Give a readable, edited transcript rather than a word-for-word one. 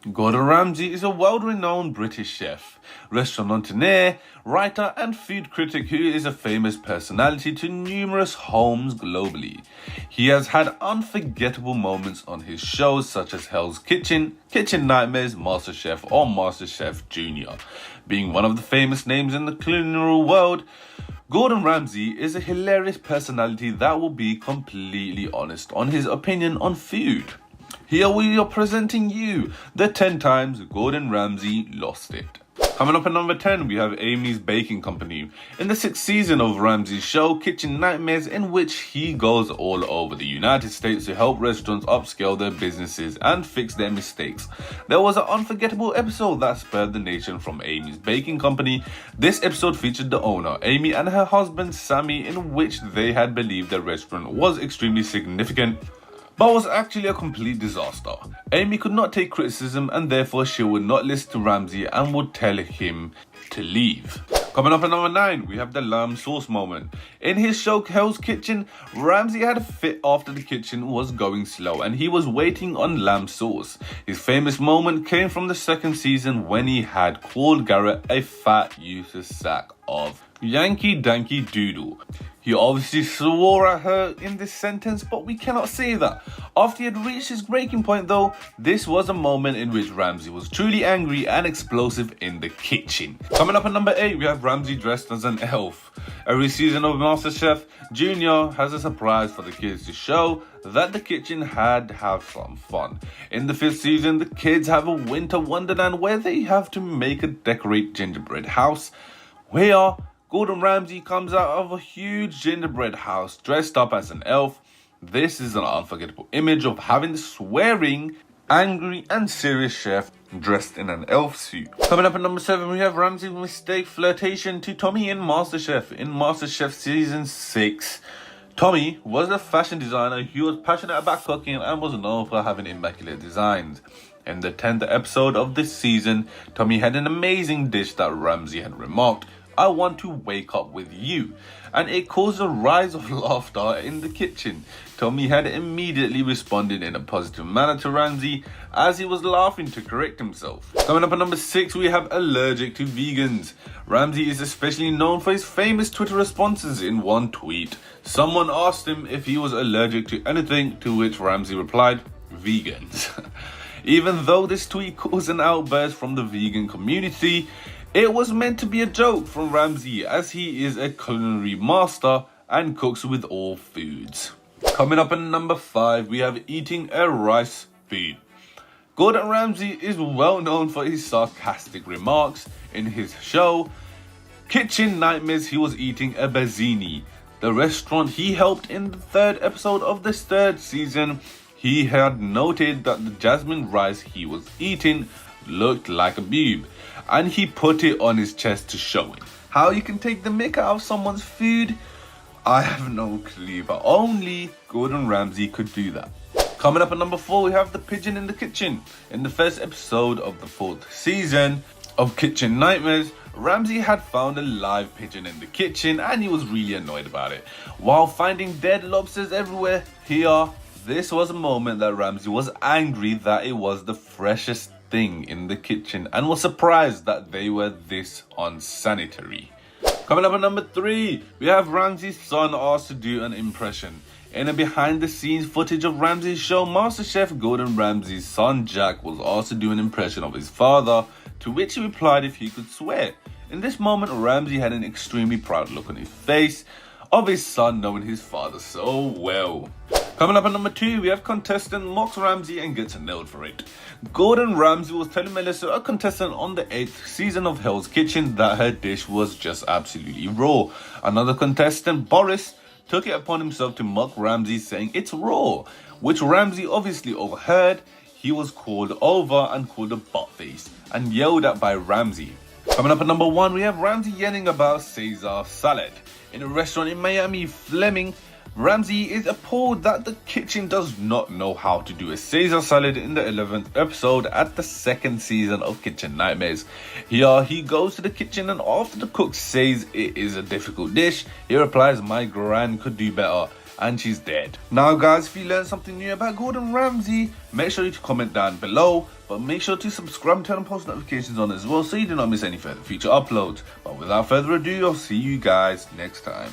Gordon Ramsay is a world-renowned British chef, restaurateur, writer and food critic who is a famous personality to numerous homes globally. He has had unforgettable moments on his shows such as Hell's Kitchen, Kitchen Nightmares, MasterChef or MasterChef Junior. Being one of the famous names in the culinary world, Gordon Ramsay is a hilarious personality that will be completely honest on his opinion on food. Here we are presenting you the 10 times Gordon Ramsay lost it. Coming up at number 10, we have Amy's Baking Company. In the 6th season of Ramsay's show, Kitchen Nightmares, in which he goes all over the United States to help restaurants upscale their businesses and fix their mistakes. There was an unforgettable episode that spurred the nation from Amy's Baking Company. This episode featured the owner, Amy, and her husband, Sammy, in which they had believed their restaurant was extremely significant, but was actually a complete disaster. Amy could not take criticism and therefore she would not listen to Ramsay and would tell him to leave. Coming up at number 9, we have the lamb sauce moment. In his show Hell's Kitchen, Ramsay had a fit after the kitchen was going slow and he was waiting on lamb sauce. His famous moment came from the 2nd season when he had called Garrett a fat useless sack of Yankee Danky Doodle. He obviously swore at her in this sentence, but we cannot say that. After he had reached his breaking point though, this was a moment in which Ramsay was truly angry and explosive in the kitchen. Coming up at number 8, we have Ramsay dressed as an elf. Every season of MasterChef Junior has a surprise for the kids to show that the kitchen had to have some fun. In the 5th season, the kids have a winter wonderland where they have to make a decorate gingerbread house, where Gordon Ramsay comes out of a huge gingerbread house dressed up as an elf. This is an unforgettable image of having the swearing, angry and serious chef dressed in an elf suit. Coming up at number 7, we have Ramsay's mistake flirtation to Tommy in MasterChef. In MasterChef season 6, Tommy was a fashion designer who was passionate about cooking and was known for having immaculate designs. In the 10th episode of this season, Tommy had an amazing dish that Ramsay had remarked, "I want to wake up with you," and it caused a rise of laughter in the kitchen. Tommy had immediately responded in a positive manner to Ramsay as he was laughing to correct himself. Coming up at number 6, we have allergic to vegans. Ramsay is especially known for his famous Twitter responses. In one tweet, someone asked him if he was allergic to anything, to which Ramsay replied, "Vegans." Even though this tweet caused an outburst from the vegan community, it was meant to be a joke from Ramsay as he is a culinary master and cooks with all foods. Coming up at number 5, we have eating a rice food. Gordon Ramsay is well known for his sarcastic remarks. In his show Kitchen Nightmares, he was eating a bazzini. The restaurant he helped in the 3rd episode of this 3rd season, he had noted that the jasmine rice he was eating looked like a boob, and he put it on his chest to show it. How you can take the mick out of someone's food, I have no clue, but only Gordon Ramsay could do that. Coming up at number 4, we have the pigeon in the kitchen. In the 1st episode of the 4th season of Kitchen Nightmares, Ramsay had found a live pigeon in the kitchen and he was really annoyed about it. While finding dead lobsters everywhere here, this was a moment that Ramsay was angry that it was the freshest thing in the kitchen and was surprised that they were this unsanitary. Coming up at number 3, we have Ramsay's son asked to do an impression. In a behind the scenes footage of Ramsay's show MasterChef, Gordon Ramsay's son Jack was asked to do an impression of his father, to which he replied if he could swear. In this moment, Ramsay had an extremely proud look on his face of his son knowing his father so well. Coming up at number 2, we have contestant mocks Ramsay and gets nailed for it. Gordon Ramsay was telling Melissa, a contestant on the 8th season of Hell's Kitchen, that her dish was just absolutely raw. Another contestant, Boris, took it upon himself to mock Ramsay, saying it's raw, which Ramsay obviously overheard. He was called over and called a buttface and yelled at by Ramsay. Coming up at number 1, we have Ramsay yelling about Caesar salad. In a restaurant in Miami, Fleming, Ramsay is appalled that the kitchen does not know how to do a Caesar salad in the 11th episode at the 2nd season of Kitchen Nightmares. Here he goes to the kitchen and after the cook says it is a difficult dish, he replies, "My gran could do better," and she's dead. Now guys, if you learned something new about Gordon Ramsay, make sure you comment down below, but make sure to subscribe and turn on post notifications on as well so you do not miss any further future uploads. But without further ado, I'll see you guys next time.